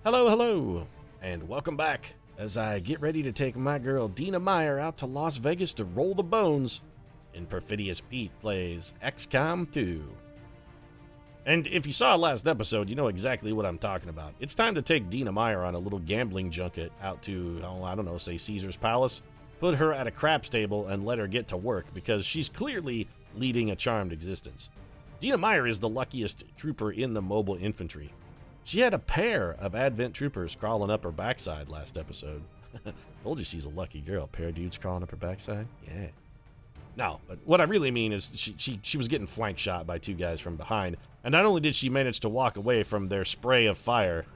Hello, hello, and welcome back as I get ready to take my girl Dina Meyer out to Las Vegas to roll the bones in Perfidious Pete Plays XCOM 2. And if you saw last episode, you know exactly what I'm talking about. It's time to take Dina Meyer on a little gambling junket out to, I don't know, say Caesar's Palace, put her at a craps table and let her get to work because she's clearly leading a charmed existence. Dina Meyer is the luckiest trooper in the mobile infantry. She had a pair of Advent troopers crawling up her backside last episode. Told you she's a lucky girl. Pair of dudes crawling up her backside? Yeah. No, but what I really mean is she was getting flank shot by two guys from behind, and not only did she manage to walk away from their spray of fire,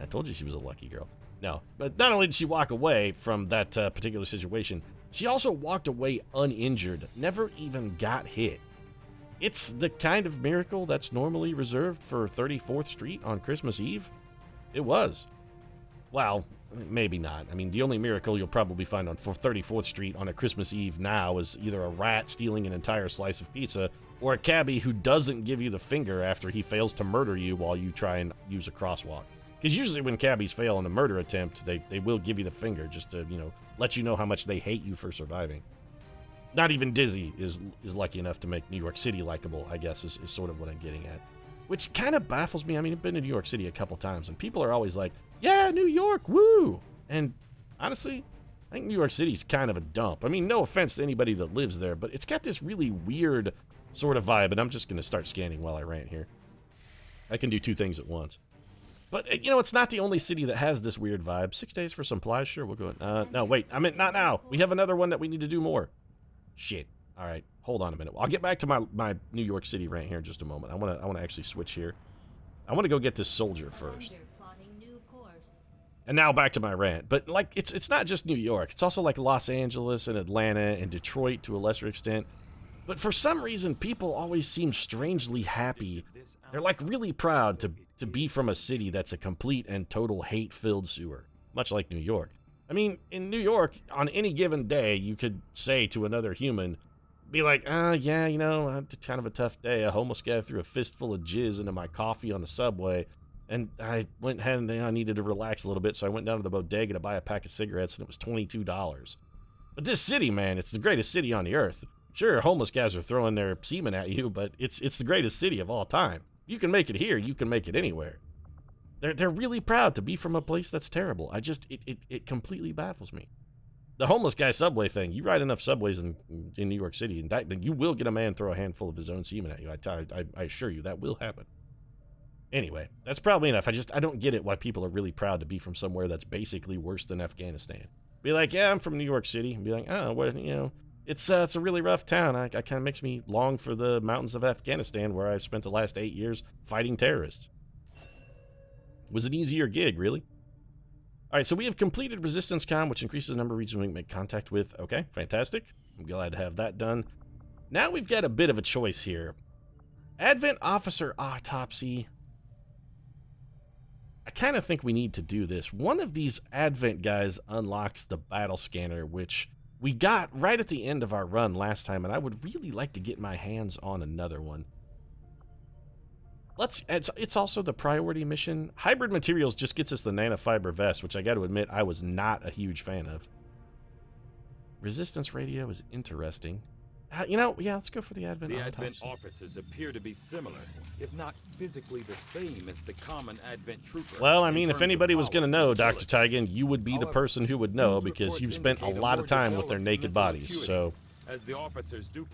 I told you she was a lucky girl. No, but not only did she walk away from that particular situation, she also walked away uninjured, never even got hit. It's the kind of miracle that's normally reserved for 34th Street on Christmas Eve. It was. Well, maybe not. I mean, the only miracle you'll probably find on 34th Street on a Christmas Eve now is either a rat stealing an entire slice of pizza or a cabbie who doesn't give you the finger after he fails to murder you while you try and use a crosswalk. Because usually when cabbies fail on a murder attempt, they will give you the finger just to, let you know how much they hate you for surviving. Not even Dizzy is lucky enough to make New York City likable, I guess, is sort of what I'm getting at. Which kind of baffles me. I mean, I've been to New York City a couple times, and people are always like, yeah, New York, woo! And honestly, I think New York City's kind of a dump. I mean, no offense to anybody that lives there, but it's got this really weird sort of vibe, and I'm just going to start scanning while I rant here. I can do two things at once. But, it's not the only city that has this weird vibe. 6 days for supplies? Sure, we'll go. No, wait, I meant not now. We have another one that we need to do more. Shit. All right, hold on a minute. I'll get back to my New York City rant here in just a moment. I want to actually switch here. I want to go get this soldier first. And now back to my rant. But it's not just New York. It's also like Los Angeles and Atlanta and Detroit to a lesser extent. But for some reason, people always seem strangely happy. They're like really proud to be from a city that's a complete and total hate-filled sewer, much like New York. I mean, in New York, on any given day, you could say to another human, be like, yeah, it's kind of a tough day. A homeless guy threw a fistful of jizz into my coffee on the subway, and I went ahead and I needed to relax a little bit, so I went down to the bodega to buy a pack of cigarettes, and it was $22. But this city, man, it's the greatest city on the earth. Sure, homeless guys are throwing their semen at you, but it's the greatest city of all time. You can make it here, you can make it anywhere. They're really proud to be from a place that's terrible. It completely baffles me. The homeless guy subway thing, you ride enough subways in New York City, and then you will get a man throw a handful of his own semen at you. I assure you, that will happen. Anyway, that's probably enough. I don't get it why people are really proud to be from somewhere that's basically worse than Afghanistan. Be like, yeah, I'm from New York City. And be like, oh, well, it's a really rough town. It kind of makes me long for the mountains of Afghanistan where I've spent the last 8 years fighting terrorists. It was an easier gig, really. All right, so we have completed Resistance Com, which increases the number of regions we can make contact with. Okay, fantastic. I'm glad to have that done. Now we've got a bit of a choice here. Advent Officer Autopsy. I kind of think we need to do this. One of these Advent guys unlocks the battle scanner, which we got right at the end of our run last time, and I would really like to get my hands on another one. It's also the priority mission. Hybrid Materials just gets us the nanofiber vest, which I got to admit I was not a huge fan of. Resistance radio is interesting. Yeah, let's go for the Advent The Autopsy. Advent officers appear to be similar, if not physically the same as the common Advent trooper. Well, I mean, if anybody was going to know, Dr. Tigan, you would be the person who would know because you've spent a lot of time with their naked bodies, so...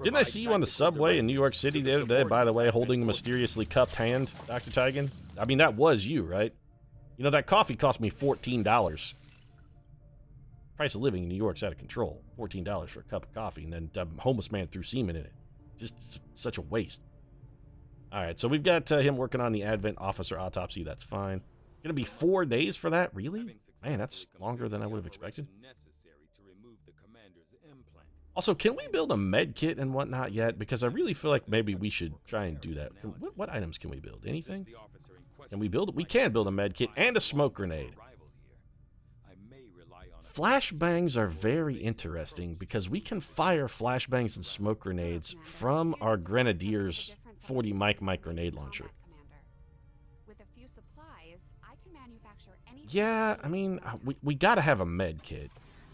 Didn't I see you on the subway in New York City the other day, by the way, holding a mysteriously cupped hand, Dr. Tigan? I mean, that was you, right? That coffee cost me $14. Price of living in New York's out of control. $14 for a cup of coffee, and then a homeless man threw semen in it. Just such a waste. All right, so we've got him working on the Advent Officer Autopsy. That's fine. Gonna be 4 days for that? Really? Man, that's longer than I would have expected. Also, can we build a med kit and whatnot yet? Because I really feel like maybe we should try and do that. What items can we build? Anything? Can we build? We can build a med kit and a smoke grenade. Flashbangs are very interesting because we can fire flashbangs and smoke grenades from our Grenadier's 40 mic grenade launcher. With a few supplies, I can Yeah, I mean, we gotta have a med kit.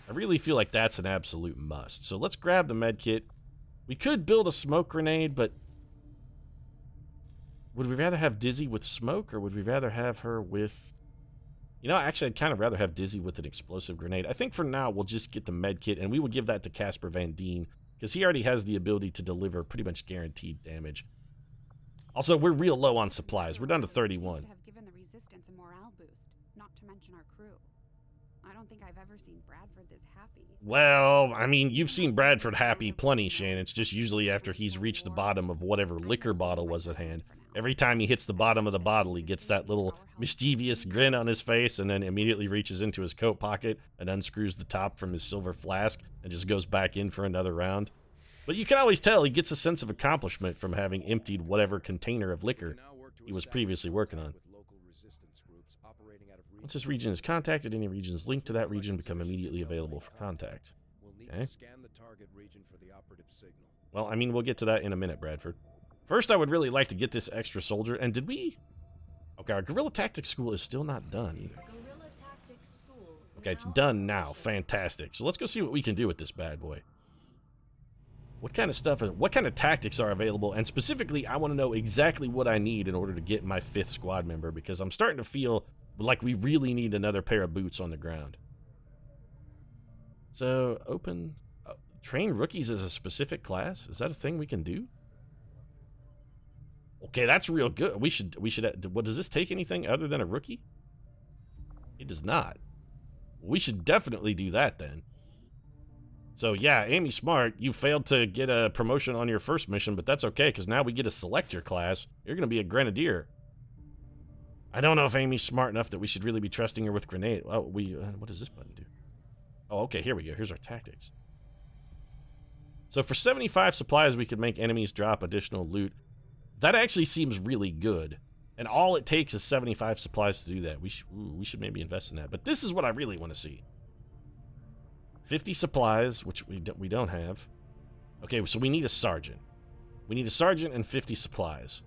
I really feel like that's an absolute must. So let's grab the med kit. We could build a smoke grenade, but would we rather have Dizzy with smoke, or would we rather have her with... You know, actually, I'd kind of rather have Dizzy with an explosive grenade. I think for now, we'll just get the med kit, and we will give that to Casper Van Dien, because he already has the ability to deliver pretty much guaranteed damage. Also, we're real low on supplies. We're down to 31. Have given the resistance a morale boost, not to mention our crew. I don't think I've ever seen Bradford this happy. Well, I mean, you've seen Bradford happy plenty, Shane. It's just usually after he's reached the bottom of whatever liquor bottle was at hand. Every time he hits the bottom of the bottle, he gets that little mischievous grin on his face and then immediately reaches into his coat pocket and unscrews the top from his silver flask and just goes back in for another round. But you can always tell he gets a sense of accomplishment from having emptied whatever container of liquor he was previously working on. Once this region is contacted, any regions linked to that region become immediately available for contact. Okay. Well, I mean, we'll get to that in a minute, Bradford. First, I would really like to get this extra soldier. And did we... Okay, our Guerrilla Tactics School is still not done either. Okay, it's done now. Fantastic. So let's go see what we can do with this bad boy. What kind of stuff, what kind of tactics are available? And specifically, I want to know exactly what I need in order to get my 5th squad member, because I'm starting to feel like we really need another pair of boots on the ground. So, open... train rookies as a specific class? Is that a thing we can do? Okay, that's real good. We should, what, does this take anything other than a rookie? It does not. We should definitely do that then. So yeah, Amy Smart, you failed to get a promotion on your first mission, but that's okay, because now we get to select your class. You're going to be a grenadier. I don't know if Amy's smart enough that we should really be trusting her with grenade. Oh, what does this button do? Oh, okay, here we go. Here's our tactics. So for 75 supplies, we could make enemies drop additional loot. That actually seems really good. And all it takes is 75 supplies to do that. We should maybe invest in that. But this is what I really want to see. 50 supplies, which we don't have. Okay, so we need a sergeant. We need a sergeant and 50 supplies.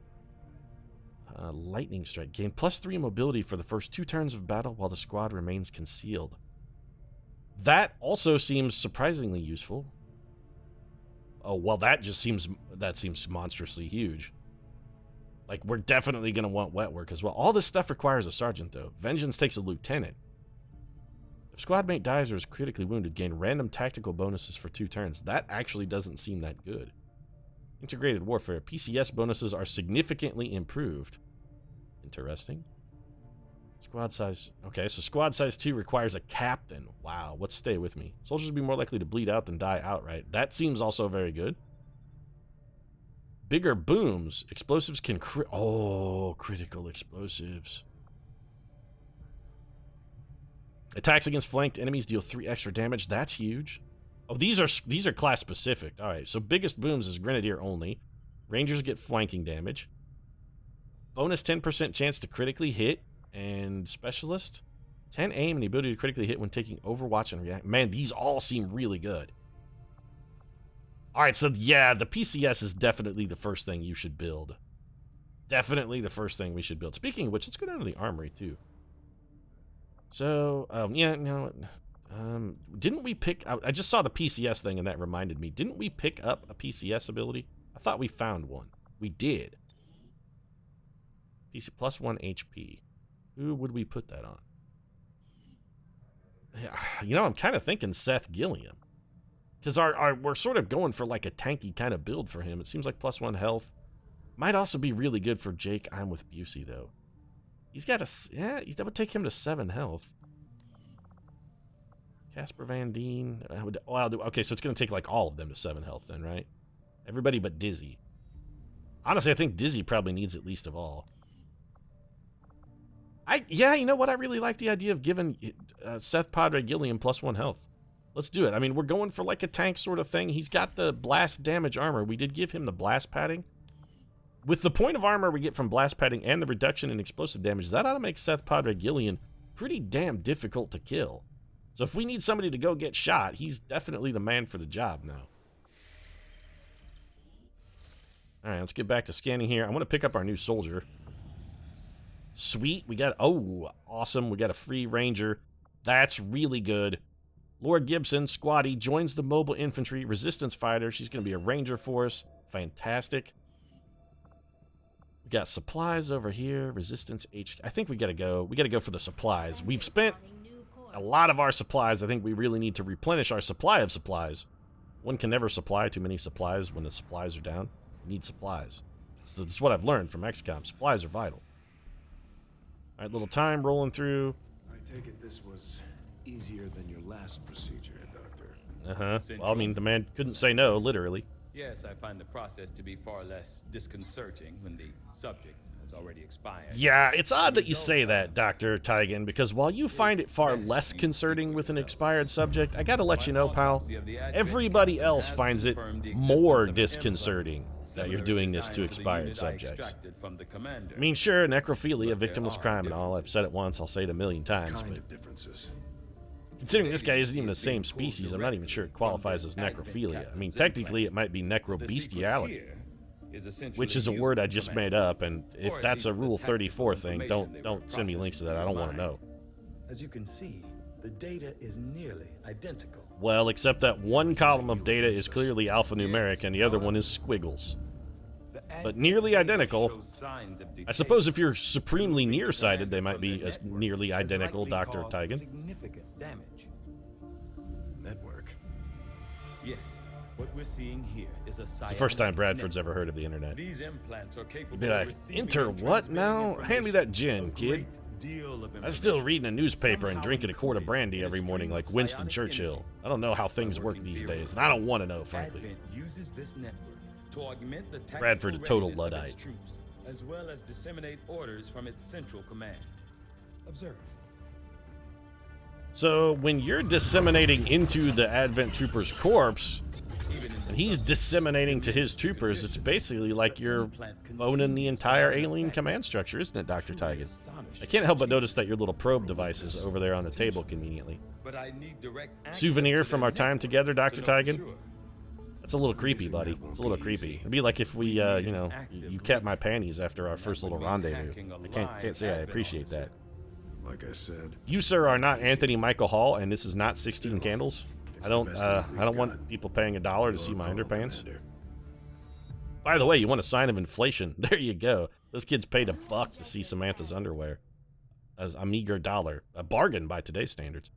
Lightning strike. Gain +3 mobility for the first 2 turns of battle while the squad remains concealed. That also seems surprisingly useful. Oh, well, that seems monstrously huge. Like, we're definitely going to want wet work as well. All this stuff requires a sergeant, though. Vengeance takes a lieutenant. If squad mate dies or is critically wounded, gain random tactical bonuses for 2 turns. That actually doesn't seem that good. Integrated warfare. PCS bonuses are significantly improved. Interesting. Squad size. Okay, so squad size 2 requires a captain. Wow, let's stay with me. Soldiers will be more likely to bleed out than die outright. That seems also very good. Bigger booms. Explosives can critical explosives. Attacks against flanked enemies deal 3 extra damage. That's huge. Oh, these are class specific. All right, so biggest booms is Grenadier only. Rangers get flanking damage. Bonus 10% chance to critically hit. And Specialist, 10 aim and the ability to critically hit when taking Overwatch and React. Man, these all seem really good. Alright, so yeah, the PCS is definitely the first thing you should build. Definitely the first thing we should build. Speaking of which, let's go down to the armory, too. So, yeah, no, didn't we pick... I just saw the PCS thing and that reminded me. Didn't we pick up a PCS ability? I thought we found one. We did. PC +1 HP. Who would we put that on? You know, I'm kind of thinking Seth Gilliam. Because we're sort of going for like a tanky kind of build for him. It seems like +1 health. Might also be really good for Jake. I'm with Busey, though. He's got that would take him to 7 health. Casper Van Dien. Okay, so it's going to take like all of them to 7 health then, right? Everybody but Dizzy. Honestly, I think Dizzy probably needs it least of all. Yeah, you know what? I really like the idea of giving Seth Padre Gilliam +1 health. Let's do it. I mean, we're going for like a tank sort of thing. He's got the blast damage armor. We did give him the blast padding. With the point of armor we get from blast padding and the reduction in explosive damage, that ought to make Seth Padre Gilliam pretty damn difficult to kill. So if we need somebody to go get shot, he's definitely the man for the job now. All right, let's get back to scanning here. I want to pick up our new soldier. Sweet. We got, oh, awesome. We got a free ranger. That's really good. Lord Gibson, squatty, joins the mobile infantry resistance fighter. She's going to be a ranger for us. Fantastic. We got supplies over here. Resistance H. I think we got to go. We got to go for the supplies. We've spent a lot of our supplies. I think we really need to replenish our supply of supplies. One can never supply too many supplies when the supplies are down. You need supplies. So that's what I've learned from XCOM. Supplies are vital. All right, little time rolling through. I take it this was easier than your last procedure, Doctor. Uh-huh. Well, I mean, the man couldn't say no, literally. Yes, I find the process to be far less disconcerting when the subject has already expired. Yeah, it's odd that you say that, Dr. Tigan, because while you find it far less concerning with an expired subject, I gotta let you know, pal, everybody else finds it more disconcerting that you're doing this to expired subjects. I mean, sure, necrophilia, victimless crime and all, I've said it once, I'll say it a million times, but considering this guy isn't even the same species, I'm not even sure it qualifies as necrophilia. I mean, technically it might be necrobestiality, which is a word I just made up, and if that's a Rule 34 thing, don't send me links to that, I don't want to know. As you can see, the data is nearly identical. Well, except that one column of data is clearly alphanumeric and the other one is squiggles. But nearly identical. I suppose if you're supremely nearsighted, they might be as nearly identical, Dr. Tigan. Significant damage. Network. Yes, what we're seeing here is a It's the first time Bradford's ever heard of the internet. These implants are capable Be like, enter what now? Hand me that gin, kid. I'm still reading a newspaper and drinking a quart of brandy every morning like Winston Churchill. I don't know how things work these days, and I don't want to know, frankly. Advent uses this network to augment the Bradford, a total tactical readiness of Luddite. its troops, as well as disseminate orders from its central command. Observe. So when you're disseminating into the Advent Trooper's corpse, and he's disseminating to his troopers, it's basically like you're owning the entire alien command structure, isn't it, Dr. Tigan? I can't help but notice that your little probe device is over there on the table conveniently. But I need direct access Souvenir to from the our time network together, Dr. to know Tigan? for sure. That's a little creepy, buddy. It's a little creepy. It'd be like if we, you know, you kept my panties after our first little rendezvous. I can't say I appreciate that. Like I said, You, sir, are not Anthony Michael Hall, and this is not 16 Candles. I don't want people paying $1 to see my underpants. By the way, you want a sign of inflation? There you go. Those kids paid $1 to see Samantha's underwear. As a meager $1. A bargain by today's standards.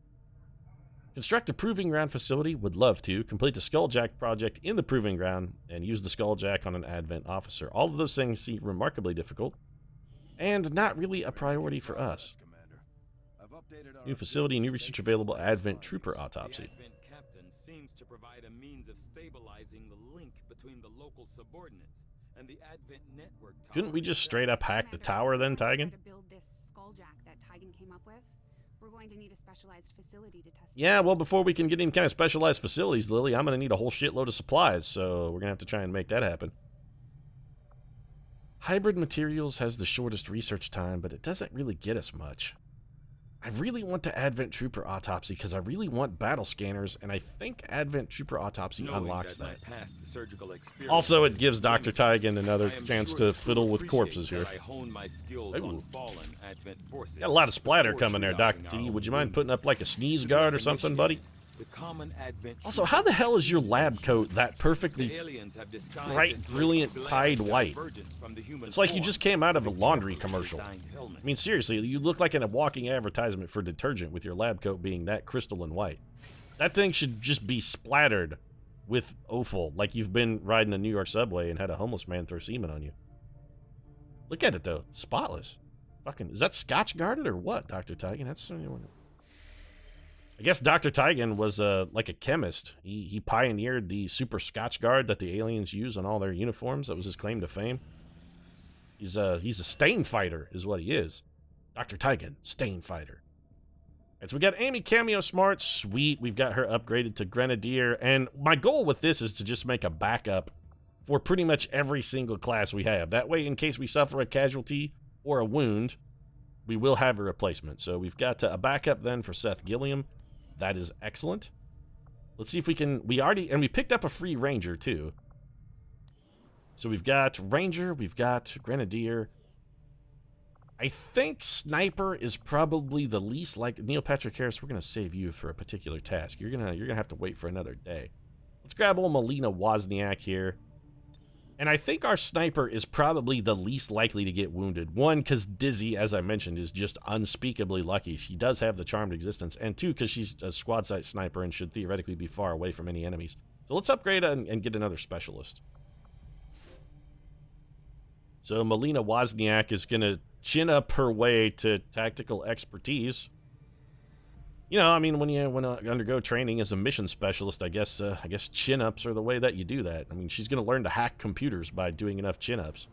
Construct a proving ground facility. Would love to. Complete the Skulljack project in the proving ground and use the Skulljack on an Advent officer. All of those things seem remarkably difficult and not really a priority for us. New facility, new research available, Advent Trooper autopsy. The Advent captain seems to provide a means of stabilizing the link between the local subordinates and the Advent network tower. Couldn't we just straight up hack the tower then, Tigan? To build this skulljack that Tigan came up with, we're going to need a specialized facility to test. Yeah, well, before we can get any kind of specialized facilities, Lily, I'm going to need a whole shitload of supplies, so we're going to have to try and make that happen. Hybrid materials has the shortest research time, but it doesn't really get us much. I really want the Advent Trooper autopsy because I really want battle scanners, and I think Advent Trooper autopsy unlocks that. Also, it gives Dr. Tigan another chance to fiddle with corpses here. Ooh. Got a lot of splatter coming there, Dr. T. Would you mind putting up like a sneeze guard or something, buddy? Also, how the hell is your lab coat that perfectly bright, brilliant, tied white? It's like you just came out of a laundry commercial. I mean, seriously, you look like a walking advertisement for detergent with your lab coat being that crystalline white. That thing should just be splattered with offal, like you've been riding a New York subway and had a homeless man throw semen on you. Look at it, though. Spotless. Fucking, is that Scotch guarded or what, Dr. Tigan? That's... I guess Dr. Tigan was like a chemist. He pioneered the super Scotch guard that the aliens use on all their uniforms. That was his claim to fame. He's a stain fighter is what he is. Dr. Tigan, stain fighter. Right, so we got Amy Cameo Smart. Sweet. We've got her upgraded to Grenadier. And my goal with this is to just make a backup for pretty much every single class we have. That way, in case we suffer a casualty or a wound, we will have a replacement. So we've got a backup then for Seth Gilliam. That is excellent. Let's see if we can... we picked up a free Ranger, too. So we've got Ranger, we've got Grenadier. I think Sniper is probably the least like Neil Patrick Harris. We're gonna save you for a particular task. You're gonna have to wait for another day. Let's grab old Melina Wozniak here. And I think our Sniper is probably the least likely to get wounded. One, because Dizzy, as I mentioned, is just unspeakably lucky. She does have the Charmed Existence. And two, because she's a squad site sniper and should theoretically be far away from any enemies. So let's upgrade and get another specialist. So Melina Wozniak is going to chin up her way to tactical expertise. You know, I mean, when you undergo training as a mission specialist, I guess chin-ups are the way that you do that. I mean, she's going to learn to hack computers by doing enough chin-ups.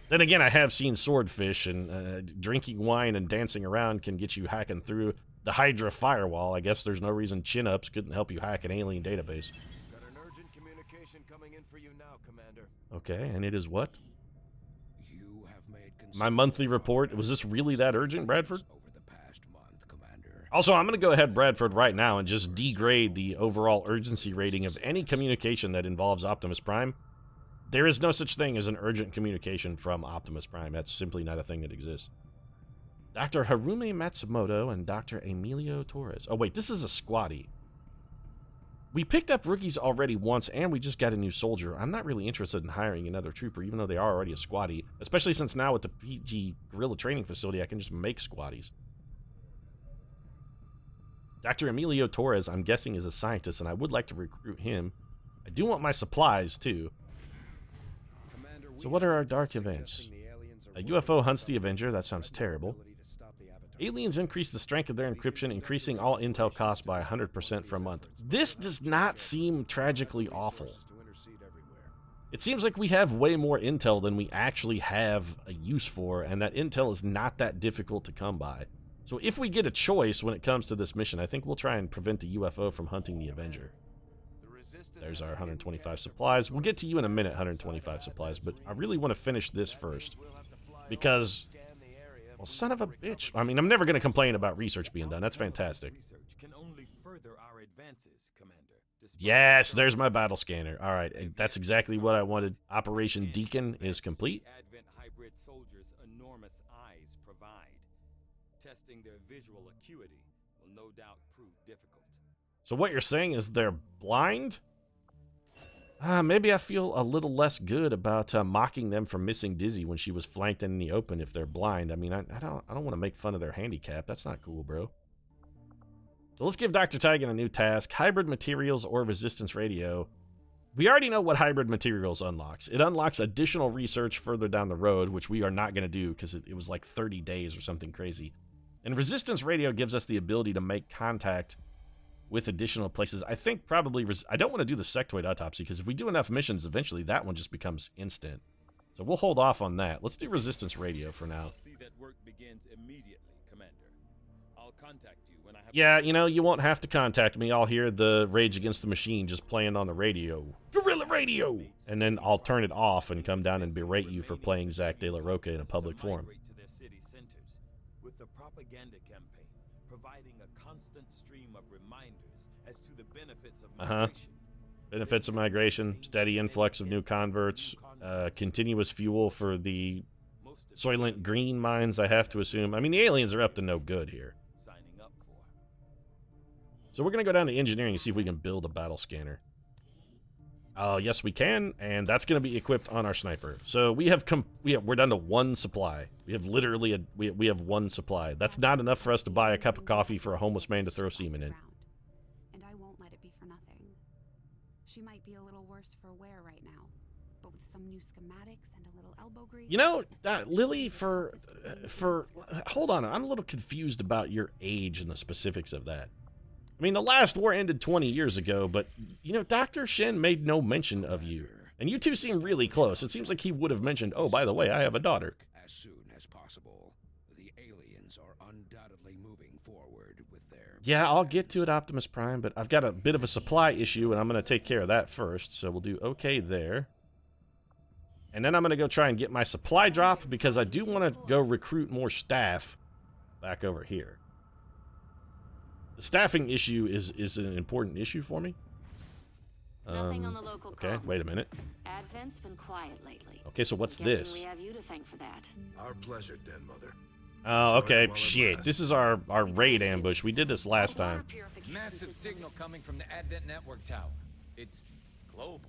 Then again, I have seen Swordfish, and drinking wine and dancing around can get you hacking through the Hydra firewall. I guess there's no reason chin-ups couldn't help you hack an alien database. Got an urgent communication coming in for you now, Commander. Okay, and it is what? You have made My monthly report. Was this really that urgent, Bradford? over the past month, Commander. Also, I'm going to go ahead, Bradford, right now and just degrade the overall urgency rating of any communication that involves Optimus Prime. There is no such thing as an urgent communication from Optimus Prime. That's simply not a thing that exists. Dr. Harume Matsumoto and Dr. Emilio Torres. Oh, wait, this is a squatty. We picked up rookies already once, and we just got a new soldier. I'm not really interested in hiring another trooper, even though they are already a squatty. Especially since now with the PG Guerrilla Training Facility, I can just make squatties. Dr. Emilio Torres, I'm guessing, is a scientist, and I would like to recruit him. I do want my supplies, too. So what are our dark events? A UFO hunts the Avenger. That sounds terrible. Aliens increase the strength of their encryption, increasing all intel costs by 100% for a month. This does not seem tragically awful. It seems like we have way more intel than we actually have a use for, and that intel is not that difficult to come by. So if we get a choice when it comes to this mission, I think we'll try and prevent the UFO from hunting the Avenger. There's our 125 supplies. We'll get to you in a minute, 125 supplies, but I really want to finish this first. Because, well, son of a bitch. I mean, I'm never going to complain about research being done. That's fantastic. Yes, there's my battle scanner. All right, that's exactly what I wanted. Operation Deacon is complete. Advent hybrid soldiers' enormous eyes provide. Testing their visual acuity will no doubt prove difficult. So what you're saying is they're blind? Maybe I feel a little less good about mocking them for missing Dizzy when she was flanked in the open if they're blind. I mean, I don't want to make fun of their handicap. That's not cool, bro. So let's give Dr. Tigan a new task. Hybrid materials or resistance radio. We already know what hybrid materials unlocks. It unlocks additional research further down the road, which we are not going to do because it was like 30 days or something crazy. And resistance radio gives us the ability to make contact with additional places. I think probably, I don't want to do the sectoid autopsy, because if we do enough missions, eventually that one just becomes instant. So we'll hold off on that. Let's do resistance radio for now. See that work begins immediately, Commander. I'll contact you when I have. Yeah, you know, you won't have to contact me. I'll hear the Rage Against the Machine just playing on the radio. Guerrilla radio! And then I'll turn it off and come down and berate you for playing Zach De La Roca in a public forum. To their city centers, with the propaganda campaign providing a constant stream of reminders as to the benefits of migration. Benefits of migration, steady influx of new converts, continuous fuel for the Soylent Green mines, I have to assume. I mean, the aliens are up to no good here. Signing up for. So we're going to go down to engineering and see if we can build a battle scanner. Yes, we can, and that's going to be equipped on our sniper. So we're down to one supply. We have literally we have one supply. That's not enough for us to buy a cup of coffee for a homeless man to throw semen in. And I won't let it be for nothing. She might be a little worse for wear right now, but with some new schematics and a little elbow grease. You know, Lily, for hold on, I'm a little confused about your age and the specifics of that. I mean, the last war ended 20 years ago, but, you know, Dr. Shen made no mention of you. And you two seem really close. It seems like he would have mentioned, oh, by the way, I have a daughter. As soon as possible. The aliens are undoubtedly moving forward with their... Yeah, I'll get to it, Optimus Prime, but I've got a bit of a supply issue, and I'm going to take care of that first. So we'll do okay there. And then I'm going to go try and get my supply drop, because I do want to go recruit more staff back over here. The staffing issue is an important issue for me. Nothing on the local Okay, comms. wait a minute. Advent's been quiet lately. Okay, so what's Guessing this? we have you to thank for that. Our pleasure, Den Mother. Oh, Enjoy okay, it while it shit. lasts. This is our raid ambush. We did this last time. Massive signal coming from the Advent network tower. It's global.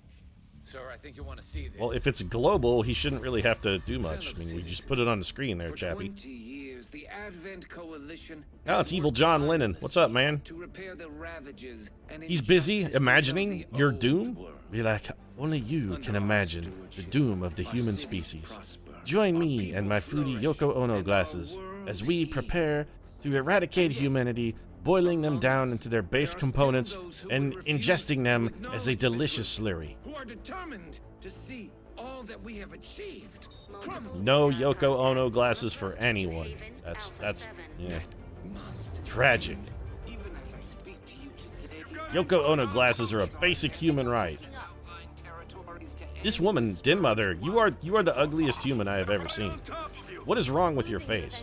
Sir, I think you'll want to see this. Well, if it's global, he shouldn't really have to do much. I mean, we just put it on the screen there, For chappy. 20 years, the Advent Coalition Oh, it's Evil John Lennon. What's up, man? to repair the ravages and He's busy injustices imagining of the your old doom? world. Be like, only you can imagine the doom of the human species. Prosper. Join Our me people and my fruity flourish, Yoko Ono and glasses our world as we heals. prepare to eradicate humanity, boiling them down into their base components and ingesting them as a delicious slurry. Who are determined to see all that we have achieved. Come, No Yoko Ono glasses for anyone. That's yeah, tragic. Yoko Ono glasses are a basic human right. This woman, Den Mother, you are the ugliest human I have ever seen. What is wrong with your face?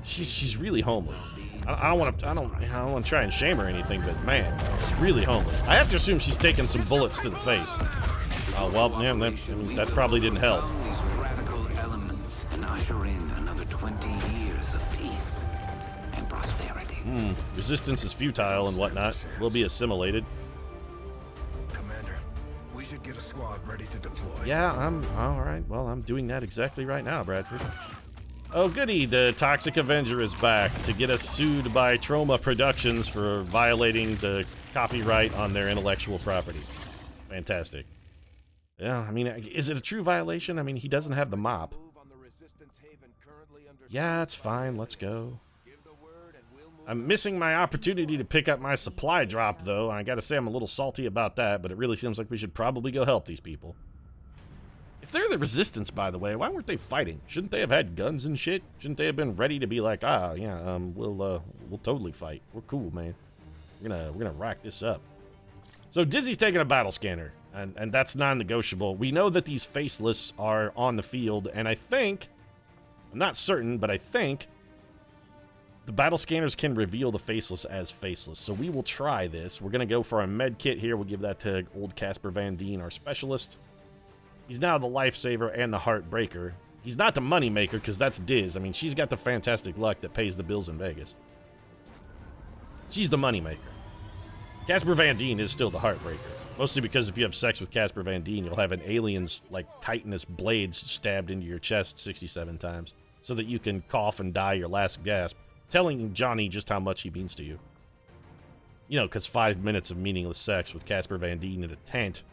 She's really homely. I don't want to try and shame her or anything, but man, she's really homely. I have to assume she's taking some bullets to the face. Oh well, yeah, that probably didn't help. These radical elements and usher in another 20 years of peace and prosperity. Resistance is futile and whatnot. We'll be assimilated. Commander, we should get a squad ready to deploy. Yeah, I'm all right. Well, I'm doing that exactly right now, Bradford. Oh, goody, the Toxic Avenger is back to get us sued by Troma Productions for violating the copyright on their intellectual property. Fantastic. Yeah, I mean, is it a true violation? I mean, he doesn't have the mop. Yeah, it's fine. Let's go. I'm missing my opportunity to pick up my supply drop, though. I gotta say I'm a little salty about that, but it really seems like we should probably go help these people. If they're the Resistance, by the way, why weren't they fighting? Shouldn't they have had guns and shit? Shouldn't they have been ready to be like, we'll totally fight. We're cool, man. We're gonna rack this up. So Dizzy's taking a battle scanner, and that's non-negotiable. We know that these faceless are on the field, and I think, I'm not certain, but I think the battle scanners can reveal the faceless as faceless. So we will try this. We're gonna go for a med kit here. We'll give that to old Casper Van Dien, our specialist. He's now the lifesaver and the heartbreaker. He's not the moneymaker, because that's Diz. I mean, she's got the fantastic luck that pays the bills in Vegas. She's the moneymaker. Casper Van Dien is still the heartbreaker. Mostly because if you have sex with Casper Van Dien, you'll have an alien's, like, chitinous blades stabbed into your chest 67 times. So that you can cough and die your last gasp, telling Johnny just how much he means to you. You know, because 5 minutes of meaningless sex with Casper Van Dien in a tent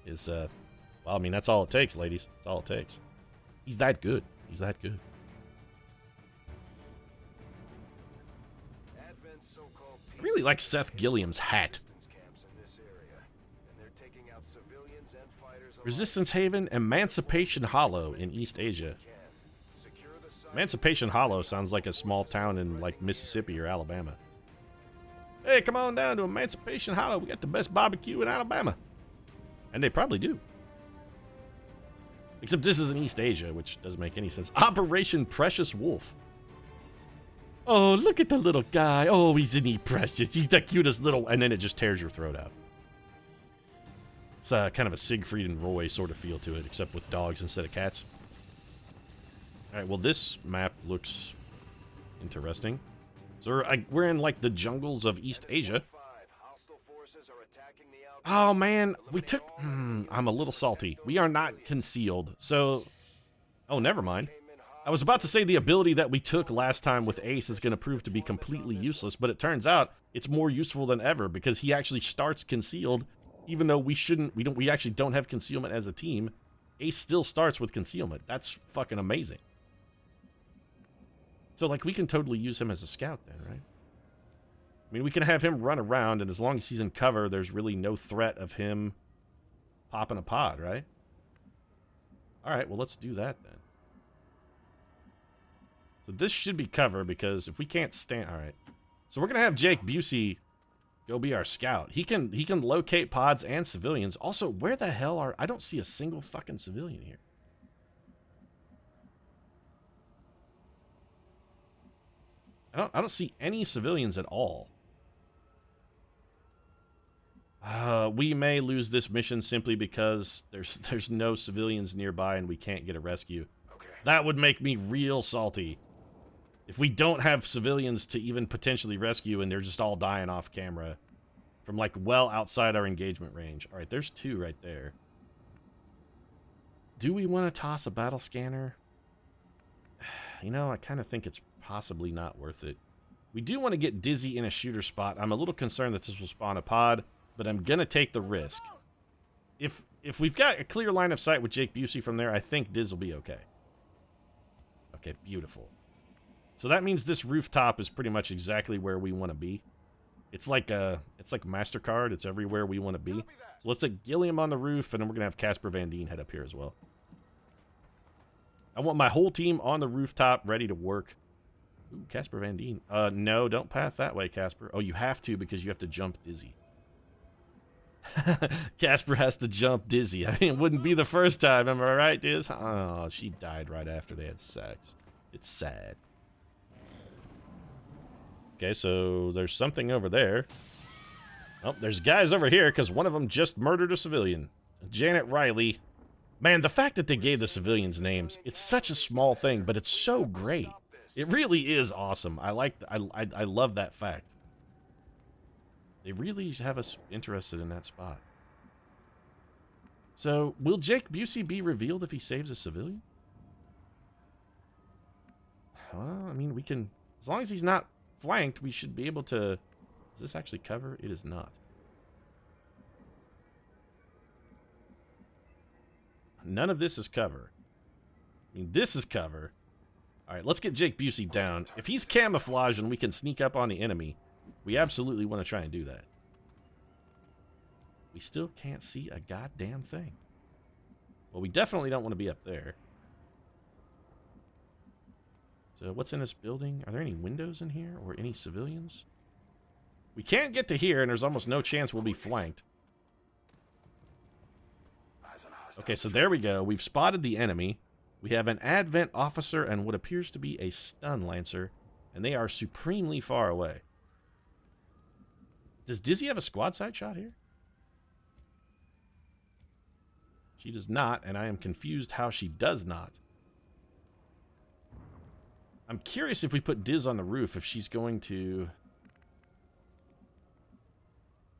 is, well, I mean, that's all it takes, ladies. That's all it takes. He's that good. He's that good. I really like Seth Gilliam's hat. Resistance Haven, Emancipation Hollow in East Asia. Emancipation Hollow sounds like a small town in, like, Mississippi or Alabama. Hey, come on down to Emancipation Hollow. We got the best barbecue in Alabama. And they probably do. Except this is in East Asia, which doesn't make any sense. Operation Precious Wolf. Oh, look at the little guy. Oh, isn't he precious? He's the cutest little... And then it just tears your throat out. It's kind of a Siegfried and Roy sort of feel to it, except with dogs instead of cats. Alright, well, this map looks interesting. So we're in, like, the jungles of East Asia. Oh, man, we took... I'm a little salty. We are not concealed, so... Oh, never mind. I was about to say the ability that we took last time with Ace is going to prove to be completely useless, but it turns out it's more useful than ever, because he actually starts concealed, even though we actually don't have concealment as a team. Ace still starts with concealment. That's fucking amazing. So, like, we can totally use him as a scout then, right? I mean, we can have him run around, and as long as he's in cover, there's really no threat of him popping a pod, right? Alright, well, let's do that then. So this should be cover, because if we can't stand... Alright. So we're going to have Jake Busey go be our scout. He can locate pods and civilians. Also, where the hell are... I don't see a single fucking civilian here. I don't see any civilians at all. We may lose this mission simply because there's no civilians nearby and we can't get a rescue. Okay. That would make me real salty. If we don't have civilians to even potentially rescue and they're just all dying off camera from like well outside our engagement range. All right, there's 2 right there. Do we want to toss a battle scanner? You know, I kind of think it's possibly not worth it. We do want to get Dizzy in a shooter spot. I'm a little concerned that this will spawn a pod, but I'm going to take the risk. If we've got a clear line of sight with Jake Busey from there, I think Diz will be okay. Okay, beautiful. So that means this rooftop is pretty much exactly where we want to be. It's like MasterCard. It's everywhere we want to be. So let's let Gilliam on the roof, and then we're going to have Casper Van Dien head up here as well. I want my whole team on the rooftop ready to work. Ooh, Casper Van Dien. No, don't path that way, Casper. Oh, you have to because you have to jump Dizzy. Casper has to jump Dizzy. I mean, it wouldn't be the first time, am I right, Diz? Oh, she died right after they had sex. It's sad. Okay, so there's something over there. Oh, there's guys over here because one of them just murdered a civilian. Janet Riley. Man, the fact that they gave the civilians names, it's such a small thing, but it's so great. It really is awesome. I love that fact. They really have us interested in that spot. So, will Jake Busey be revealed if he saves a civilian? Well, I mean, we can... As long as he's not flanked, we should be able to... Does this actually cover? It is not. None of this is cover. I mean, this is cover. Alright, let's get Jake Busey down. If he's camouflaged and we can sneak up on the enemy, we absolutely want to try and do that. We still can't see a goddamn thing. Well, we definitely don't want to be up there. So what's in this building? Are there any windows in here or any civilians? We can't get to here and there's almost no chance we'll be flanked. Okay, so there we go. We've spotted the enemy. We have an Advent officer and what appears to be a stun lancer, and they are supremely far away. Does Dizzy have a squad side shot here? She does not, and I am confused how she does not. I'm curious if we put Diz on the roof, if she's going to...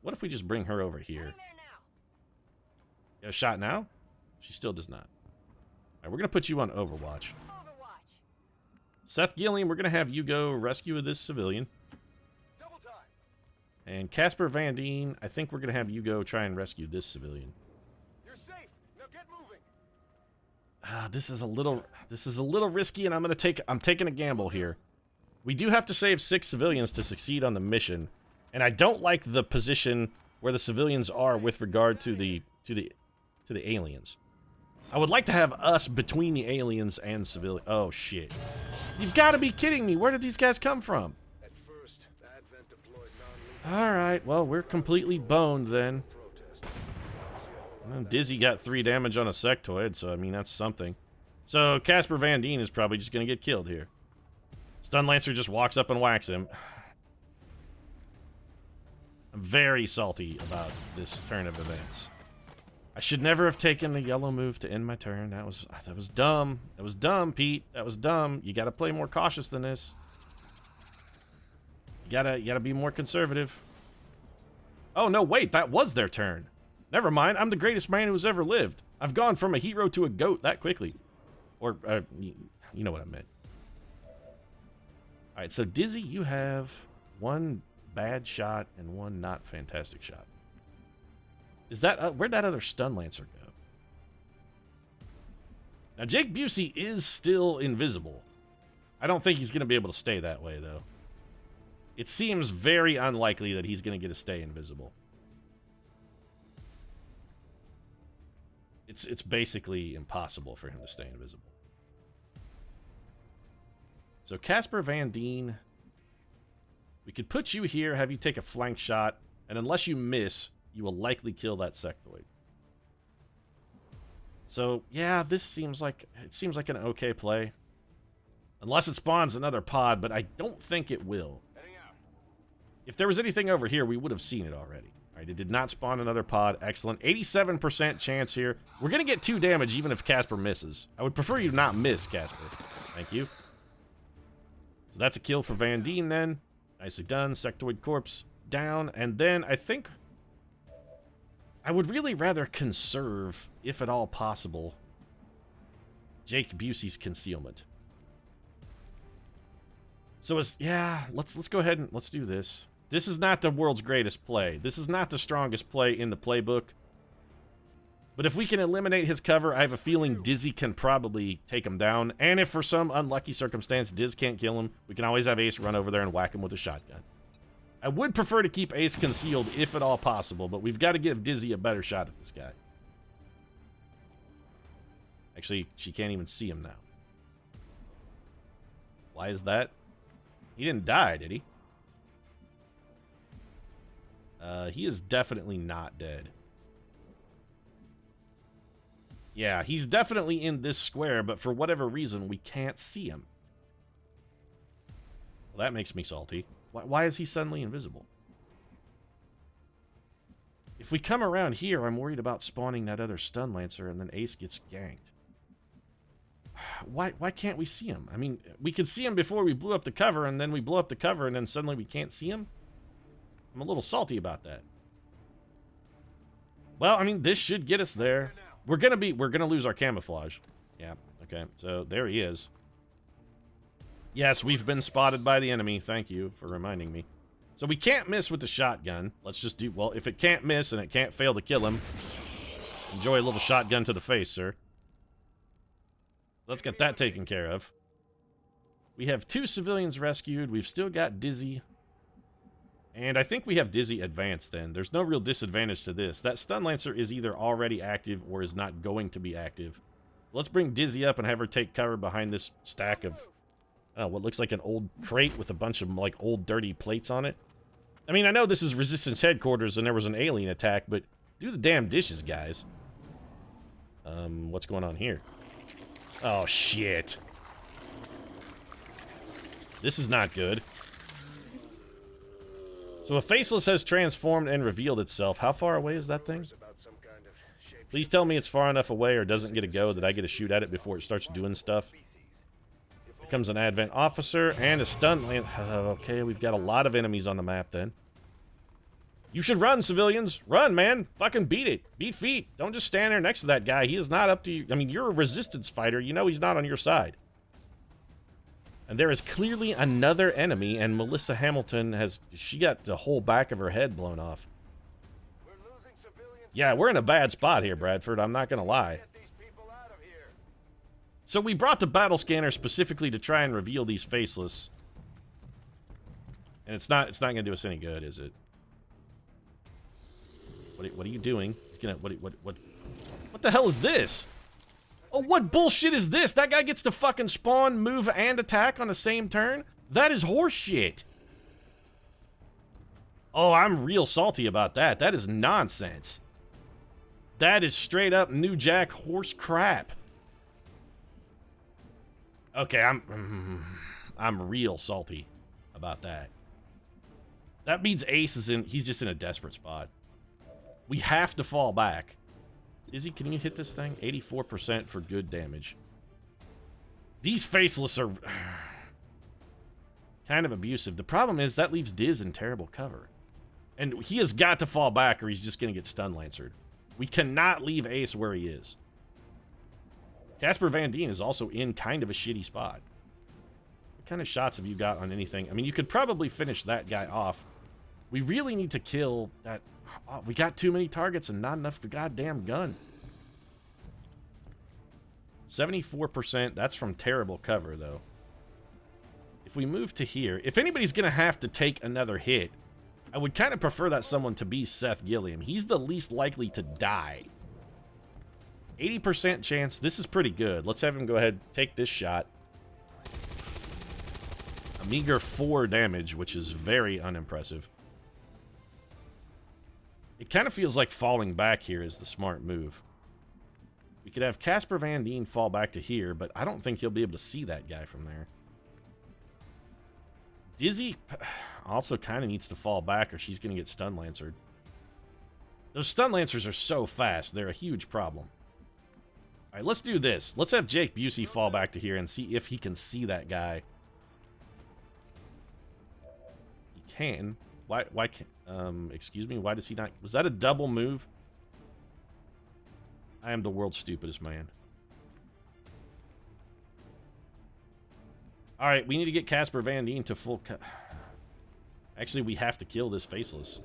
What if we just bring her over here? Got a shot now? She still does not. Alright, we're going to put you on Overwatch. Seth Gilliam, we're going to have you go rescue this civilian. And Casper Van Dien, I think we're going to have you go try and rescue this civilian. You're safe. Now get moving. This is a little risky, and I'm taking a gamble here. We do have to save 6 civilians to succeed on the mission, and I don't like the position where the civilians are with regard to the aliens. I would like to have us between the aliens and civilian. Oh shit! You've got to be kidding me! Where did these guys come from? At first, Advent deployed All right, well we're completely boned then. Well, Dizzy got 3 damage on a sectoid, so I mean that's something. So Casper Van Dien is probably just gonna get killed here. Stun Lancer just walks up and whacks him. I'm very salty about this turn of events. I should never have taken the yellow move to end my turn. That was dumb. That was dumb, Pete. That was dumb. You gotta play more cautious than this. You gotta be more conservative. Oh no, wait, that was their turn. Never mind, I'm the greatest man who's ever lived. I've gone from a hero to a goat that quickly. Or, you know what I meant. Alright, so Dizzy, you have 1 bad shot and 1 not fantastic shot. Is that, where'd that other stun lancer go? Now, Jake Busey is still invisible. I don't think he's going to be able to stay that way, though. It seems very unlikely that he's going to get to stay invisible. It's basically impossible for him to stay invisible. So, Casper Van Dien, we could put you here, have you take a flank shot, and unless you miss, you will likely kill that sectoid. So, yeah, this seems like an okay play. Unless it spawns another pod, but I don't think it will. If there was anything over here, we would have seen it already. Right, it did not spawn another pod. Excellent. 87% chance here. We're going to get 2 damage even if Casper misses. I would prefer you not miss, Casper. Thank you. So that's a kill for Van Dien then. Nicely done. Sectoid corpse down. And then I think I would really rather conserve, if at all possible, Jake Busey's concealment. So yeah, let's go ahead and let's do this. This is not the world's greatest play. This is not the strongest play in the playbook. But if we can eliminate his cover, I have a feeling Dizzy can probably take him down. And if for some unlucky circumstance Diz can't kill him, we can always have Ace run over there and whack him with a shotgun. I would prefer to keep Ace concealed if at all possible, but we've got to give Dizzy a better shot at this guy. Actually, she can't even see him now. Why is that? He didn't die, did he? He is definitely not dead. Yeah, he's definitely in this square, but for whatever reason, we can't see him. Well, that makes me salty. Why is he suddenly invisible? If we come around here, I'm worried about spawning that other stun lancer and then Ace gets ganked. Why can't we see him? I mean, we could see him before we blew up the cover, and then we blow up the cover, and then suddenly we can't see him? I'm a little salty about that. Well, I mean, this should get us there. We're gonna lose our camouflage. Yeah, okay. So there he is. Yes, we've been spotted by the enemy. Thank you for reminding me. So we can't miss with the shotgun. Let's just do, well, if it can't miss and it can't fail to kill him, enjoy a little shotgun to the face, sir. Let's get that taken care of. We have 2 civilians rescued. We've still got Dizzy. And I think we have Dizzy advanced then. There's no real disadvantage to this. That Stun Lancer is either already active or is not going to be active. Let's bring Dizzy up and have her take cover behind this stack of what looks like an old crate with a bunch of like old dirty plates on it. I mean, I know this is Resistance headquarters and there was an alien attack, but do the damn dishes, guys. What's going on here? Oh, shit. This is not good. So a Faceless has transformed and revealed itself. How far away is that thing? Please tell me it's far enough away or doesn't get a go that I get a shoot at it before it starts doing stuff. Here comes an Advent officer and a stun land. Okay, we've got a lot of enemies on the map then. You should run, civilians. Run, man. Fucking beat it. Beat feet. Don't just stand there next to that guy. He is not up to you. I mean, you're a resistance fighter. You know he's not on your side. And there is clearly another enemy, and Melissa Hamilton she got the whole back of her head blown off. Yeah, we're in a bad spot here, Bradford. I'm not going to lie. So we brought the battle scanner specifically to try and reveal these Faceless. And it's not going to do us any good, is it? What are you doing? He's gonna, what the hell is this? Oh, what bullshit is this? That guy gets to fucking spawn, move, and attack on the same turn? That is horseshit. Oh, I'm real salty about that. That is nonsense. That is straight up New Jack horse crap. Okay, I'm real salty about that. That means Ace is he's just in a desperate spot. We have to fall back. Izzy, can you hit this thing? 84% for good damage. These Faceless are kind of abusive. The problem is that leaves Diz in terrible cover. And he has got to fall back or he's just going to get stun lancered. We cannot leave Ace where he is. Casper Van Dien is also in kind of a shitty spot. What kind of shots have you got on anything? I mean, you could probably finish that guy off. We really need to kill that. Oh, we got too many targets and not enough for goddamn gun. 74%. That's from terrible cover, though. If we move to here, if anybody's going to have to take another hit, I would kind of prefer that someone to be Seth Gilliam. He's the least likely to die. 80% chance. This is pretty good. Let's have him go ahead and take this shot. A meager 4 damage, which is very unimpressive. It kind of feels like falling back here is the smart move. We could have Casper Van Dien fall back to here, but I don't think he'll be able to see that guy from there. Dizzy also kind of needs to fall back or she's going to get stun lancered. Those stun lancers are so fast. They're a huge problem. All right, let's do this. Let's have Jake Busey fall back to here and see if he can see that guy. He can. Why can't, excuse me, why does he not? Was that a double move? I am the world's stupidest man. All right, we need to get Casper Van Dien to full cut. Actually, we have to kill this faceless.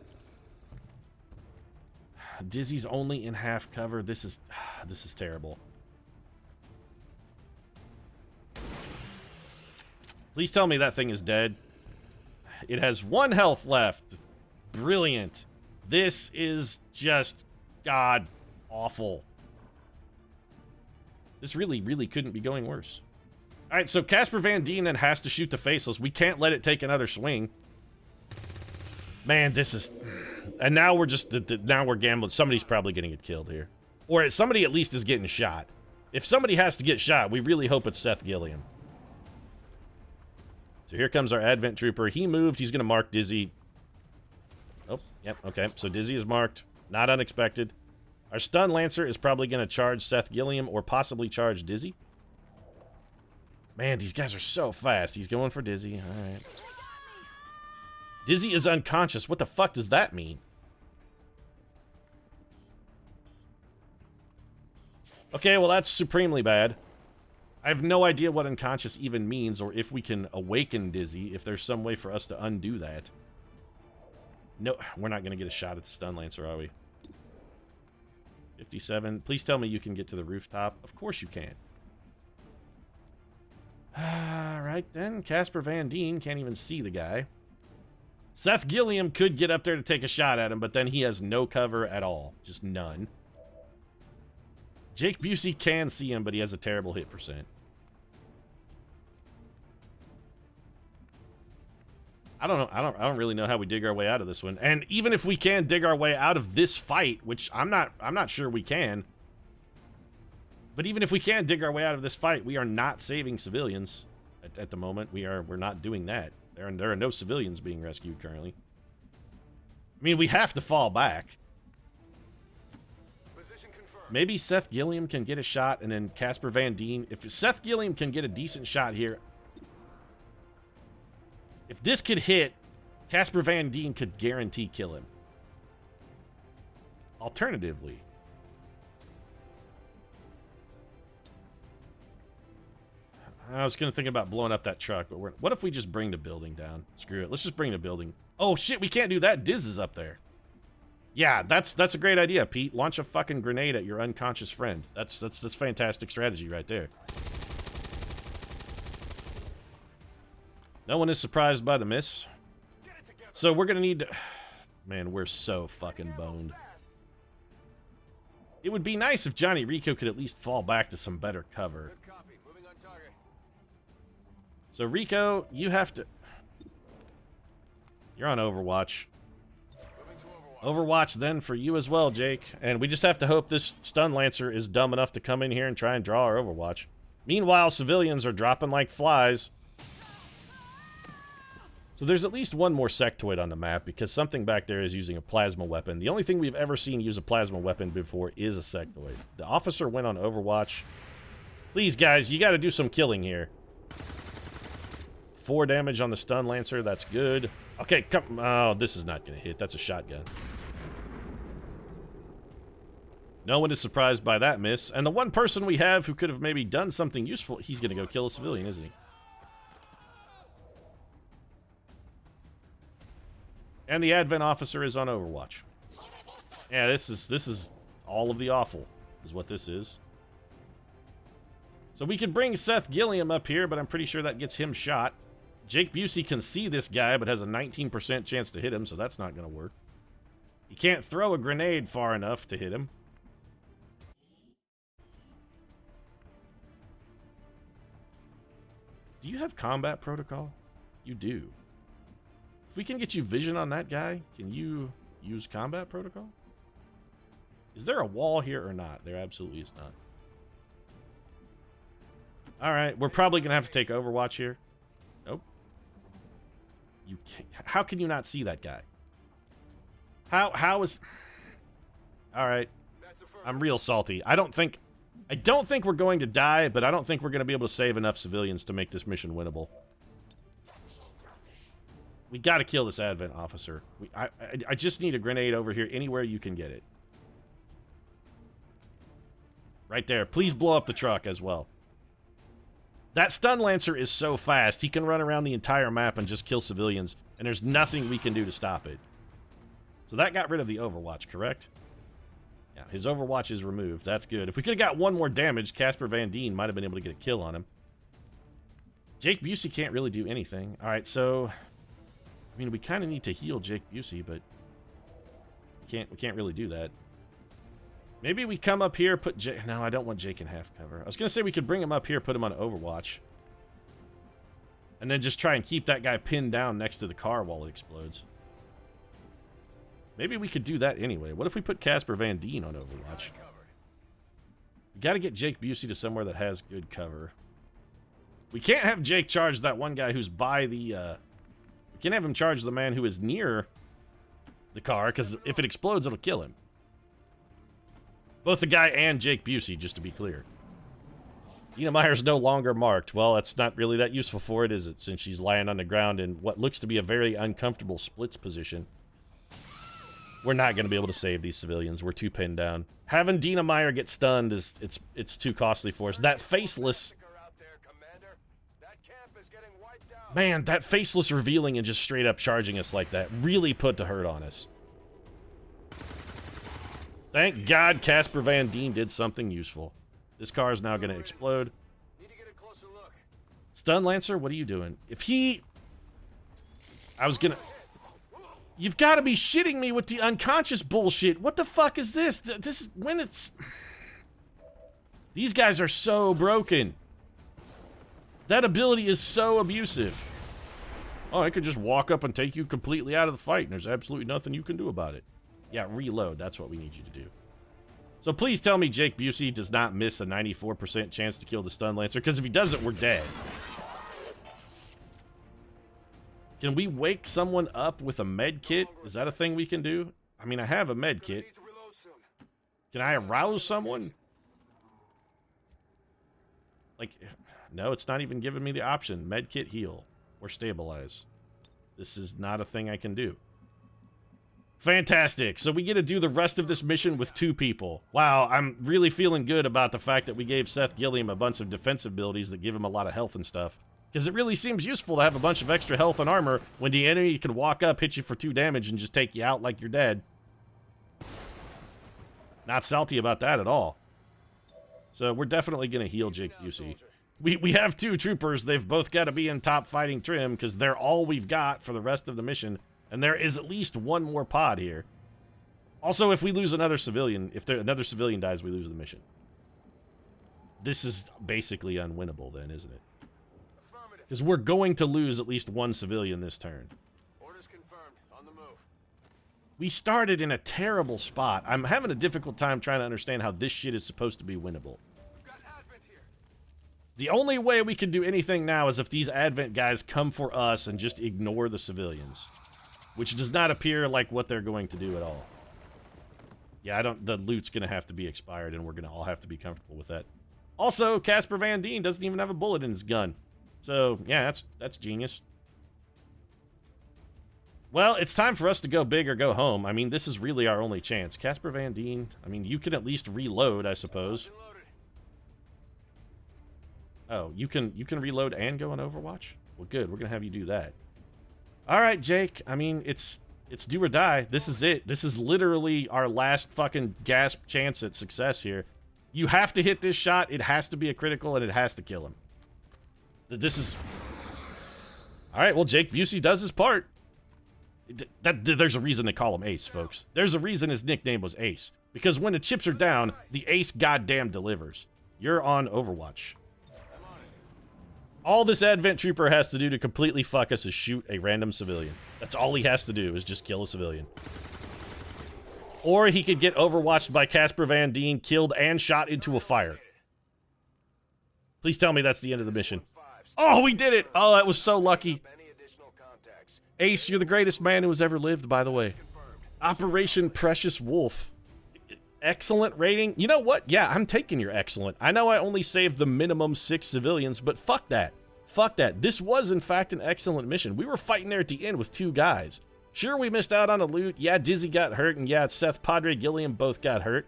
Dizzy's only in half cover. This is terrible. Please tell me that thing is dead. It has 1 health left. Brilliant. This is just god awful. This really, really couldn't be going worse. All right, so Casper Van Dien then has to shoot the faceless. We can't let it take another swing. Man, this is... And now we're just... Now we're gambling. Somebody's probably going to get killed here. Or somebody at least is getting shot. If somebody has to get shot, we really hope it's Seth Gilliam. So here comes our Advent Trooper. He moved. He's going to mark Dizzy. Oh, yep, okay. So Dizzy is marked. Not unexpected. Our Stun Lancer is probably going to charge Seth Gilliam or possibly charge Dizzy. Man, these guys are so fast. He's going for Dizzy. All right. Dizzy is unconscious. What the fuck does that mean? Okay, well, that's supremely bad. I have no idea what unconscious even means or if we can awaken Dizzy, if there's some way for us to undo that. No, we're not going to get a shot at the Stun Lancer, are we? 57. Please tell me you can get to the rooftop. Of course you can. Alright then, Casper Van Dien can't even see the guy. Seth Gilliam could get up there to take a shot at him, but then he has no cover at all. Just none. Jake Busey can see him, but he has a terrible hit percent. I don't know. I don't really know how we dig our way out of this one. And even if we can dig our way out of this fight, which I'm not sure we can. But even if we can dig our way out of this fight, we are not saving civilians at the moment. We're not doing that. There are no civilians being rescued currently. I mean, we have to fall back. Maybe Seth Gilliam can get a shot, and then Casper Van Dien. If Seth Gilliam can get a decent shot here, if this could hit, Casper Van Dien could guarantee kill him. Alternatively, I was going to think about blowing up that truck, but what if we just bring the building down? Screw it. Let's just bring the building. Oh, shit, we can't do that. Diz is up there. Yeah, that's a great idea, Pete. Launch a fucking grenade at your unconscious friend. That's fantastic strategy right there. No one is surprised by the miss. So we're going to need to... Man, we're so fucking boned. It would be nice if Johnny Rico could at least fall back to some better cover. So, Rico, you have to... You're on Overwatch. Overwatch, then, for you as well, Jake. And we just have to hope this Stun Lancer is dumb enough to come in here and try and draw our Overwatch. Meanwhile, civilians are dropping like flies. So there's at least one more sectoid on the map, because something back there is using a plasma weapon. The only thing we've ever seen use a plasma weapon before is a sectoid. The officer went on Overwatch. Please, guys, you gotta do some killing here. 4 damage on the Stun Lancer, that's good. Okay, come... Oh, this is not gonna hit. That's a shotgun. No one is surprised by that miss. And the one person we have who could have maybe done something useful, he's gonna go kill a civilian, isn't he? And the Advent officer is on Overwatch. Yeah, this is all of the awful, is what this is. So we could bring Seth Gilliam up here, but I'm pretty sure that gets him shot. Jake Busey can see this guy, but has a 19% chance to hit him, so that's not going to work. He can't throw a grenade far enough to hit him. Do you have combat protocol? You do. If we can get you vision on that guy, can you use combat protocol? Is there a wall here or not? There absolutely is not. Alright, we're probably going to have to take Overwatch here. Nope. You can't, how can you not see that guy? How is... All right. I'm real salty. I don't think we're going to die, but I don't think we're going to be able to save enough civilians to make this mission winnable. We got to kill this Advent officer. I just need a grenade over here anywhere you can get it. Right there. Please blow up the truck as well. That stun lancer is so fast, he can run around the entire map and just kill civilians, and there's nothing we can do to stop it. So that got rid of the Overwatch, correct? Yeah, his Overwatch is removed. That's good. If we could have got one more damage, Casper Van Dien might have been able to get a kill on him. Jake Busey can't really do anything. All right, so... I mean, we kind of need to heal Jake Busey, but... We can't really do that. Maybe we come up here, put Jake... No, I don't want Jake in half cover. I was going to say we could bring him up here, put him on Overwatch. And then just try and keep that guy pinned down next to the car while it explodes. Maybe we could do that anyway. What if we put Casper Van Dien on Overwatch? We got to get Jake Busey to somewhere that has good cover. We can't have Jake charge that one guy who's by the... we can't have him charge the man who is near the car, because if it explodes, it'll kill him. Both the guy and Jake Busey, just to be clear. Dina Meyer's no longer marked. Well, that's not really that useful for it, is it? Since she's lying on the ground in what looks to be a very uncomfortable splits position. We're not going to be able to save these civilians. We're too pinned down. Having Dina Meyer get stunned is it's too costly for us. That faceless... Man, that faceless revealing and just straight up charging us like that really put the hurt on us. Thank God Casper Van Dien did something useful. This car is now going to explode. Stun Lancer, what are you doing? If he... I was going to... You've got to be shitting me with the unconscious bullshit. What the fuck is this? This is when it's... These guys are so broken. That ability is so abusive. Oh, I could just walk up and take you completely out of the fight, and there's absolutely nothing you can do about it. Yeah, reload. That's what we need you to do. So please tell me Jake Busey does not miss a 94% chance to kill the Stun Lancer, because if he doesn't, we're dead. Can we wake someone up with a med kit? Is that a thing we can do? I mean, I have a med kit. Can I arouse someone? Like, no, it's not even giving me the option. Med kit, heal, or stabilize. This is not a thing I can do. Fantastic. So we get to do the rest of this mission with 2 people. Wow, I'm really feeling good about the fact that we gave Seth Gilliam a bunch of defense abilities that give him a lot of health and stuff. Because it really seems useful to have a bunch of extra health and armor when the enemy can walk up, hit you for 2 damage, and just take you out like you're dead. Not salty about that at all. So we're definitely going to heal Jake Busey. We have 2 troopers. They've both got to be in top fighting trim because they're all we've got for the rest of the mission. And there is at least 1 more pod here. Also, if we lose another civilian, another civilian dies, we lose the mission. This is basically unwinnable then, isn't it? Because we're going to lose at least 1 civilian this turn. Orders confirmed. On the move. We started in a terrible spot. I'm having a difficult time trying to understand how this shit is supposed to be winnable. The only way we can do anything now is if these Advent guys come for us and just ignore the civilians. Which does not appear like what they're going to do at all. Yeah, the loot's going to have to be expired, and we're going to all have to be comfortable with that. Also, Casper Van Dien doesn't even have a bullet in his gun. So, yeah, that's genius. Well, it's time for us to go big or go home. I mean, this is really our only chance. Casper Van Dien, I mean, you can at least reload, I suppose. Oh, you can reload and go on Overwatch? Well, good. We're going to have you do that. All right, Jake. I mean, it's do or die. This is it. This is literally our last fucking gasp chance at success here. You have to hit this shot. It has to be a critical, and it has to kill him. This is... All right, well, Jake Busey does his part. There's a reason they call him Ace, folks. There's a reason his nickname was Ace. Because when the chips are down, the Ace goddamn delivers. You're on Overwatch. All this Advent Trooper has to do to completely fuck us is shoot a random civilian. That's all he has to do, is just kill a civilian. Or he could get overwatched by Casper Van Dien, killed and shot into a fire. Please tell me that's the end of the mission. Oh, we did it! Oh, that was so lucky. Ace, you're the greatest man who has ever lived, by the way. Operation Precious Wolf. Excellent rating? You know what? Yeah, I'm taking your excellent. I know I only saved the minimum 6 civilians, but fuck that. Fuck that. This was, in fact, an excellent mission. We were fighting there at the end with 2 guys. Sure, we missed out on a loot. Yeah, Dizzy got hurt, and yeah, Seth, Padre, Gilliam both got hurt.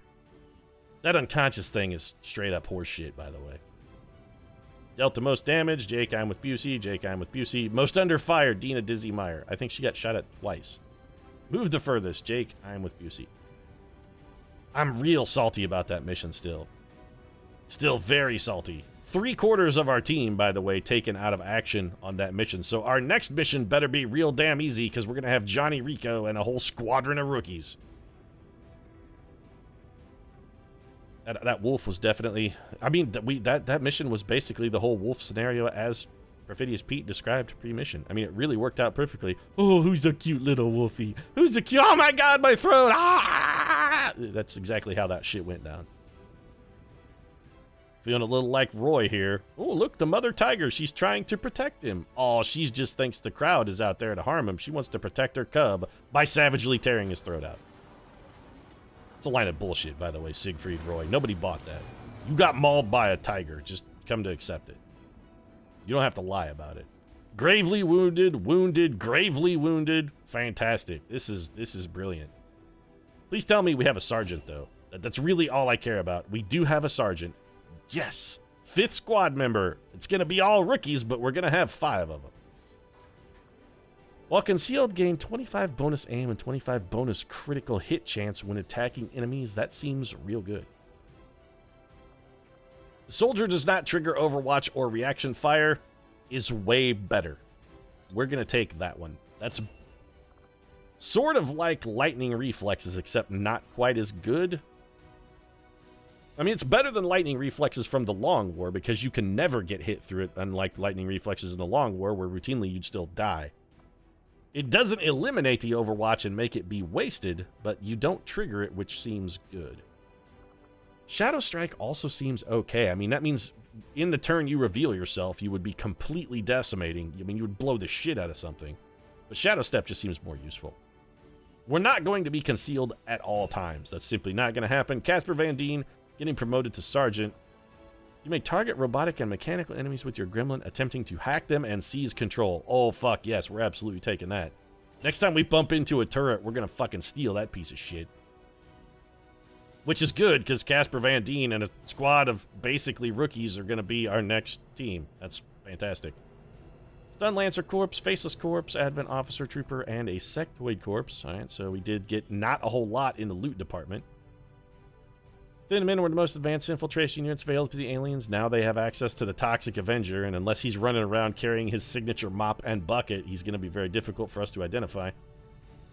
That unconscious thing is straight up horseshit, by the way. Dealt the most damage. Jake, I'm with Busey. Jake, I'm with Busey. Most under fire, Dina Dizzy Meyer. I think she got shot at twice. Move the furthest. Jake, I'm with Busey. I'm real salty about that mission still. Still very salty. 3/4 of our team, by the way, taken out of action on that mission. So our next mission better be real damn easy, because we're going to have Johnny Rico and a whole squadron of rookies. That wolf was definitely... I mean, that mission was basically the whole wolf scenario as Perfidious Pete described pre-mission. I mean, it really worked out perfectly. Oh, who's a cute little wolfie? Who's a cute... Oh my god, my throat! Ah! That's exactly how that shit went down. Feeling a little like Roy here. Oh, look, the mother tiger. She's trying to protect him. Oh, she just thinks the crowd is out there to harm him. She wants to protect her cub by savagely tearing his throat out. It's a line of bullshit, by the way, Siegfried Roy. Nobody bought that. You got mauled by a tiger. Just come to accept it. You don't have to lie about it. Gravely wounded, wounded, gravely wounded. Fantastic. This is brilliant. Please tell me we have a sergeant, though. That's really all I care about. We do have a sergeant. Yes. 5th squad member. It's going to be all rookies, but we're going to have 5 of them. While concealed, gain 25 bonus aim and 25 bonus critical hit chance when attacking enemies. That seems real good. The soldier does not trigger overwatch or reaction fire is way better. We're going to take that one. That's sort of like lightning reflexes, except not quite as good. I mean, it's better than lightning reflexes from the Long War because you can never get hit through it, unlike lightning reflexes in the Long War where routinely you'd still die. It doesn't eliminate the overwatch and make it be wasted, but you don't trigger it, which seems good. Shadow Strike also seems okay. I mean, that means in the turn you reveal yourself, you would be completely decimating. I mean, you would blow the shit out of something. But Shadow Step just seems more useful. We're not going to be concealed at all times. That's simply not going to happen. Casper Van Dien, getting promoted to Sergeant. You may target robotic and mechanical enemies with your gremlin, attempting to hack them and seize control. Oh, fuck, yes, we're absolutely taking that. Next time we bump into a turret, we're going to fucking steal that piece of shit. Which is good, because Casper Van Dien and a squad of basically rookies are going to be our next team. That's fantastic. Stun Lancer Corps, Faceless Corps, Advent Officer Trooper, and a Sectoid Corps. Alright, so we did get not a whole lot in the loot department. Thin Men were the most advanced infiltration units available to the aliens. Now they have access to the Toxic Avenger, and unless he's running around carrying his signature mop and bucket, he's going to be very difficult for us to identify.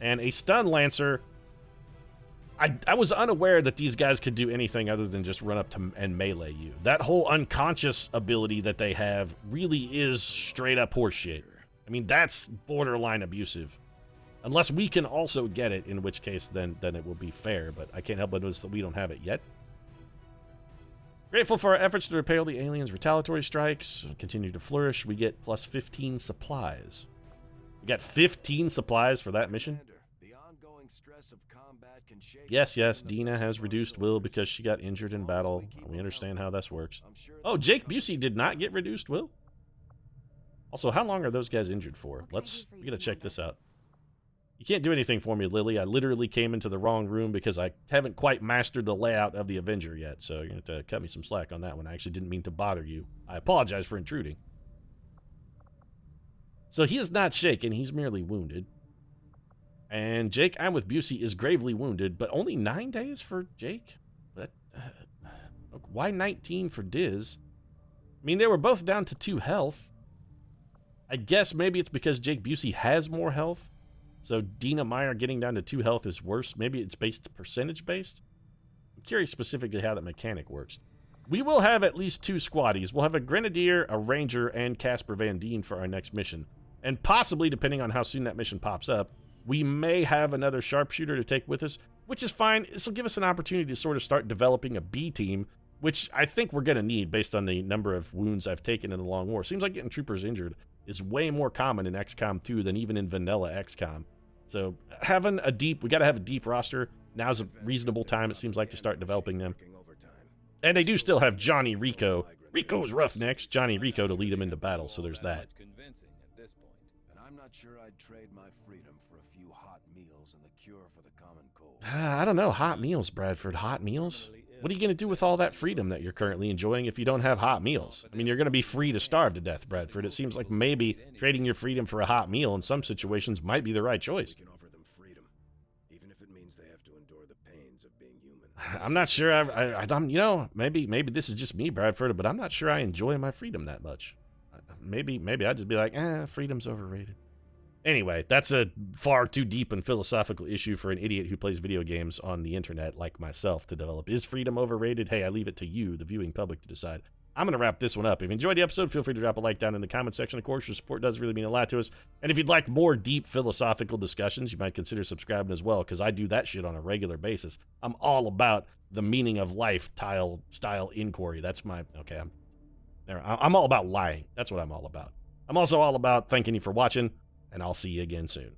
And a Stun Lancer. I was unaware that these guys could do anything other than just run up to and melee you. That whole unconscious ability that they have really is straight up horseshit. I mean, that's borderline abusive. Unless we can also get it, in which case then it will be fair, but I can't help but notice that we don't have it yet. Grateful for our efforts to repel the aliens' retaliatory strikes. Continue to flourish. We get plus 15 supplies. We got 15 supplies for that mission? Yes, Dina has reduced will because she got injured in battle. We understand how this works. Oh, Jake Busey did not get reduced will? Also, how long are those guys injured for? We gotta check this out. You can't do anything for me, Lily. I literally came into the wrong room because I haven't quite mastered the layout of the Avenger yet, so you're going to have to cut me some slack on that one. I actually didn't mean to bother you. I apologize for intruding. So he is not shaken. He's merely wounded. And Jake, I'm with Busey, is gravely wounded, but only 9 days for Jake? Why 19 for Diz? I mean, they were both down to 2 health. I guess maybe it's because Jake Busey has more health. So Dina Meyer getting down to 2 health is worse. Maybe it's percentage based. I'm curious specifically how that mechanic works. We will have at least 2 squaddies. We'll have a Grenadier, a Ranger, and Casper Van Dien for our next mission. And possibly, depending on how soon that mission pops up, we may have another sharpshooter to take with us, which is fine. This will give us an opportunity to sort of start developing a B team, which I think we're going to need based on the number of wounds I've taken in the Long War. Seems like getting troopers injured is way more common in XCOM 2 than even in vanilla XCOM. So having we got to have a deep roster. now's a reasonable time, it seems like, to start developing them. And they do still have Johnny Rico. Rico's Roughnecks, Johnny Rico, to lead him into battle, so there's that. And I'm not sure I'd trade my freedom for a few hot meals and the cure for the common cold. I don't know. Hot meals, Bradford. Hot meals? What are you going to do with all that freedom that you're currently enjoying if you don't have hot meals? I mean, you're going to be free to starve to death, Bradford. It seems like maybe trading your freedom for a hot meal in some situations might be the right choice. We can offer them freedom, even if it means they have to endure the pains of being human. I'm not sure. I'm, you know, maybe this is just me, Bradford, but I'm not sure I enjoy my freedom that much. Maybe I'd just be like, freedom's overrated. Anyway, that's a far too deep and philosophical issue for an idiot who plays video games on the internet like myself to develop. Is freedom overrated? Hey, I leave it to you, the viewing public, to decide. I'm going to wrap this one up. If you enjoyed the episode, feel free to drop a like down in the comment section. Of course, your support does really mean a lot to us. And if you'd like more deep philosophical discussions, you might consider subscribing as well, because I do that shit on a regular basis. I'm all about the meaning of life style inquiry. That's my... Okay, I'm all about lying. That's what I'm all about. I'm also all about thanking you for watching, and I'll see you again soon.